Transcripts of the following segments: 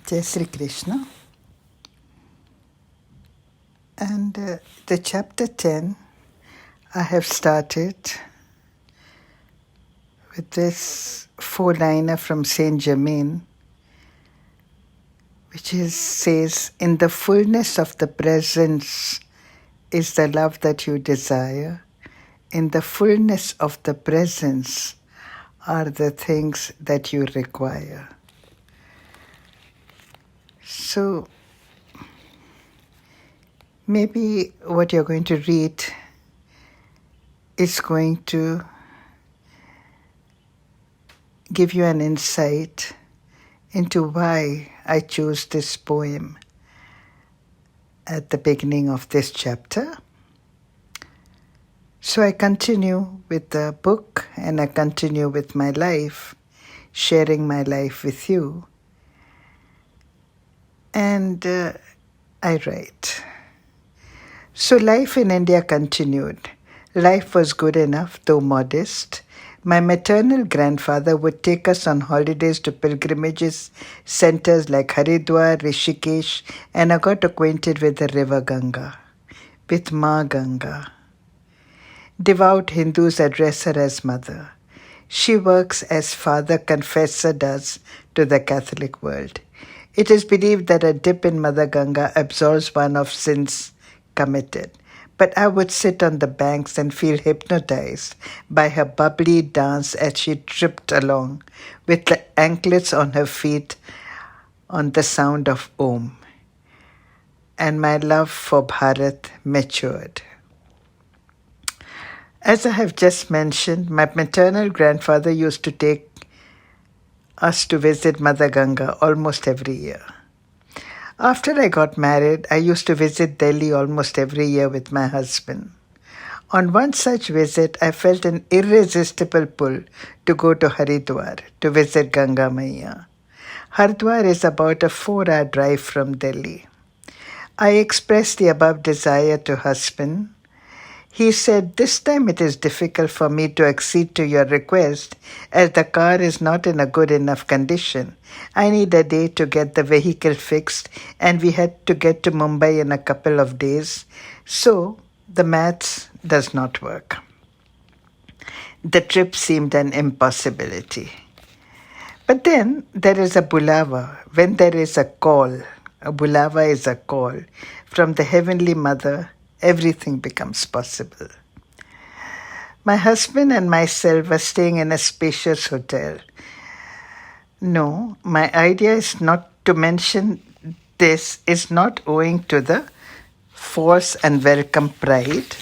Jai Sri Krishna. And the chapter 10, I have started with this four-liner from Saint Germain, which says, "In the fullness of the presence is the love that you desire. In the fullness of the presence are the things that you require." So, maybe what you're going to read is going to give you an insight into why I chose this poem at the beginning of this chapter. So I continue with the book and I continue with my life, sharing my life with you. And I write. So life in India continued. Life was good enough, though modest. My maternal grandfather would take us on holidays to pilgrimages centers like Haridwar, Rishikesh, and I got acquainted with the river Ganga, with Ma Ganga. Devout Hindus address her as mother. She works as father confessor does to the Catholic world. It is believed that a dip in Mother Ganga absolves one of sins committed. But I would sit on the banks and feel hypnotized by her bubbly dance as she tripped along, with the anklets on her feet on the sound of Om. And my love for Bharat matured. As I have just mentioned, my maternal grandfather used to take us to visit Mother Ganga almost every year. After I got married, I used to visit Delhi almost every year with my husband. On one such visit, I felt an irresistible pull to go to Haridwar to visit Ganga Maiya. Haridwar is about a 4-hour drive from Delhi. I expressed the above desire to husband. He said, "This time it is difficult for me to accede to your request as the car is not in a good enough condition. I need a day to get the vehicle fixed and we had to get to Mumbai in a couple of days. So the maths does not work." The trip seemed an impossibility. But then there is a bulava. When there is a call, a bulava is a call from the Heavenly Mother, everything becomes possible. My husband and myself were staying in a spacious hotel. No, my idea is not to mention this is not owing to the false and welcome pride.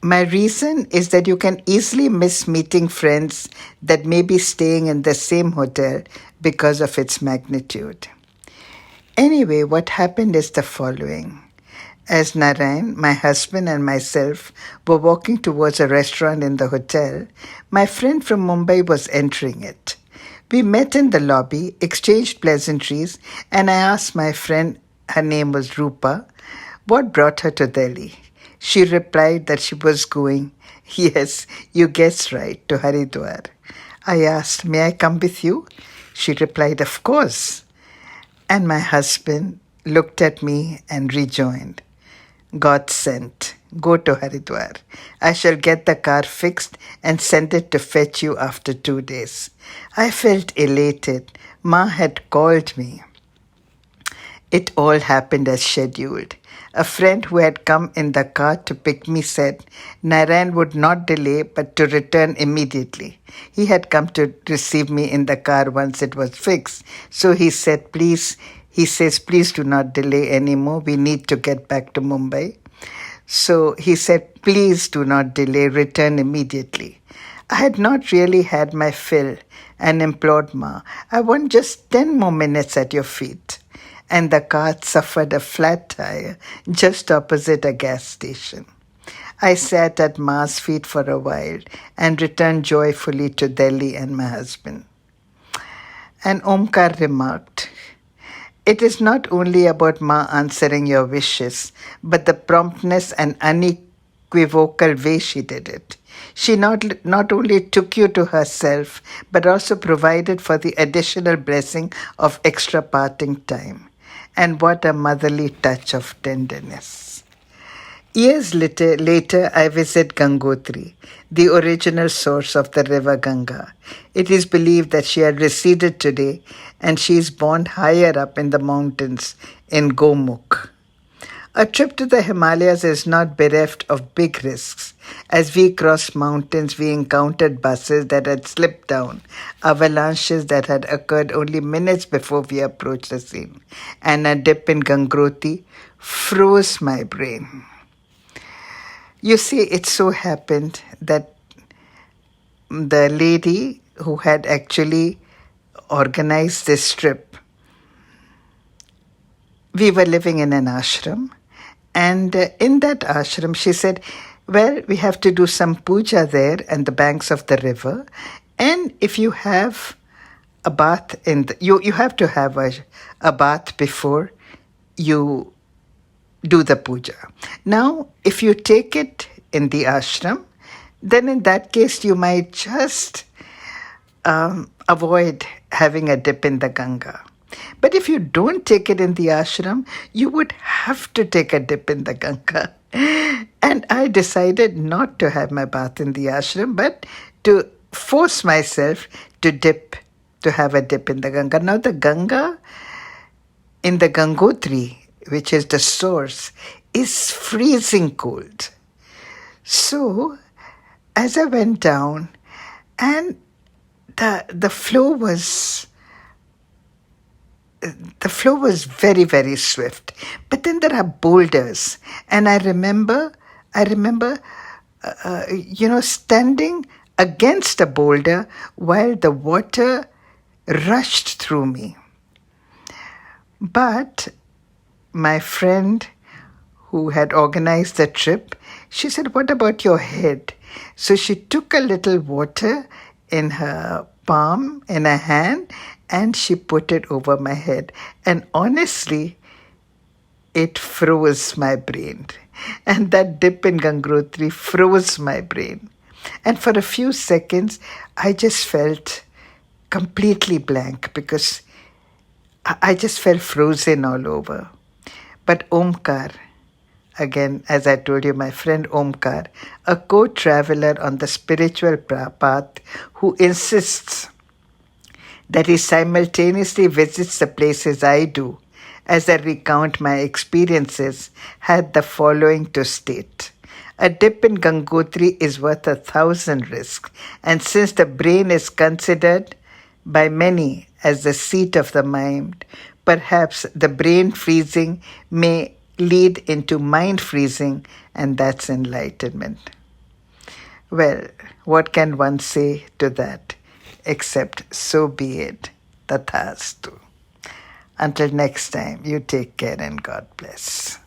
My reason is that you can easily miss meeting friends that may be staying in the same hotel because of its magnitude. Anyway, what happened is the following. As Narayan, my husband, and myself were walking towards a restaurant in the hotel, my friend from Mumbai was entering it. We met in the lobby, exchanged pleasantries, and I asked my friend, her name was Rupa, what brought her to Delhi. She replied that she was going, yes, you guessed right, to Haridwar. I asked, may I come with you? She replied, of course. And my husband looked at me and rejoined, God sent. Go to Haridwar. I shall get the car fixed and send it to fetch you after 2 days. I felt elated. Ma had called me. It all happened as scheduled. A friend who had come in the car to pick me said Narayan would not delay but to return immediately. He had come to receive me in the car once it was fixed. So he said, please do not delay anymore. We need to get back to Mumbai. So he said, please do not delay, return immediately. I had not really had my fill and implored Ma, I want just 10 more minutes at your feet. And the car suffered a flat tire just opposite a gas station. I sat at Ma's feet for a while and returned joyfully to Delhi and my husband. And Omkar remarked, it is not only about Ma answering your wishes, but the promptness and unequivocal way she did it. She not only took you to herself, but also provided for the additional blessing of extra parting time. And what a motherly touch of tenderness. Years later, I visit Gangotri, the original source of the river Ganga. It is believed that she had receded today and she is born higher up in the mountains in Gomukh. A trip to the Himalayas is not bereft of big risks. As we crossed mountains, we encountered buses that had slipped down, avalanches that had occurred only minutes before we approached the scene, and a dip in Gangotri froze my brain. You see, it so happened that the lady who had actually organized this trip, we were living in an ashram, and in that ashram, she said, well, we have to do some puja there on the banks of the river, and if you have a bath you have to have a bath before you do the puja. Now, if you take it in the ashram, then in that case you might just avoid having a dip in the Ganga. But if you don't take it in the ashram, you would have to take a dip in the Ganga. And I decided not to have my bath in the ashram, but to force myself to have a dip in the Ganga. Now, the Ganga in the Gangotri, which is the source, is freezing cold. So, as I went down, and the flow was very, very swift. But then there are boulders, and I remember, standing against a boulder while the water rushed through me. But my friend who had organized the trip, she said, what about your head? So she took a little water in her palm, in her hand, and she put it over my head. And honestly, it froze my brain. And that dip in Gangotri froze my brain. And for a few seconds, I just felt completely blank because I just felt frozen all over. But Omkar, again, as I told you, my friend Omkar, a co-traveler on the spiritual path who insists that he simultaneously visits the places I do, as I recount my experiences, had the following to state. A dip in Gangotri is worth 1,000 risks, and since the brain is considered by many as the seat of the mind, perhaps the brain freezing may lead into mind freezing, and that's enlightenment. Well, what can one say to that? Except, so be it. Tathastu. Until next time, you take care and God bless.